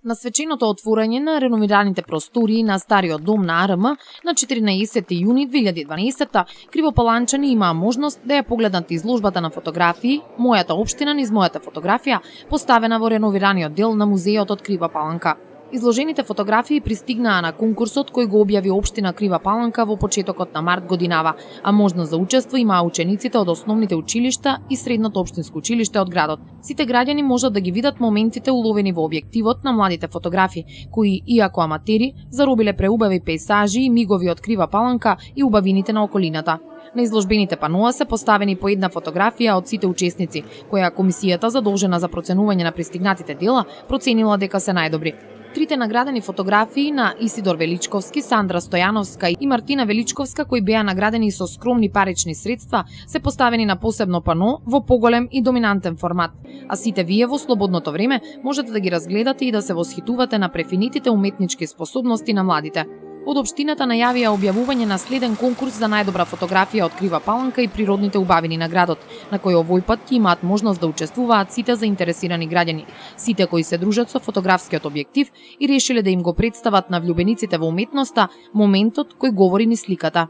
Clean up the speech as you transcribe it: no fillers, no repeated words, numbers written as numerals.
На свеченото отворање на реновираните простории на стариот дом на АРМ на 14 јуни 2012 кривопаланчани имаа можност да ја погледнат изложбата на фотографии "Мојата општина низ мојата фотографија", поставена во реновираниот дел на музејот од Крива Паланка. Изложените фотографии пристигнаа на конкурсот кој го објави општина Крива Паланка во почетокот на март годинава, а можност за учество имаа учениците од основните училишта и средното општинско училиште од градот. Сите граѓани можат да ги видат моментите уловени во објективот на младите фотографи, кои, иако аматери, заробиле преубави пейзажи и мигови од Крива Паланка и убавините на околината. На изложбените паноа се поставени по една фотографија од сите учесници, која комисијата задолжена за проценување на пристигнатите дела проценила дека се најдобри. Трите наградени фотографии на Исидор Величковски, Сандра Стојановска и Мартина Величковска, кои беа наградени со скромни парични средства, се поставени на посебно пано во поголем и доминантен формат. А сите вие во слободното време можете да ги разгледате и да се восхитувате на префинитите уметнички способности на младите. Од општината најавија објавување на следен конкурс за најдобра фотографија од Крива Паланка и природните убавини на градот, на кој овој пат ќе имаат можност да учествуваат сите заинтересирани граѓани, сите кои се дружат со фотографскиот објектив и решиле да им го представат на влюбениците во уметноста моментот кој говори низ сликата.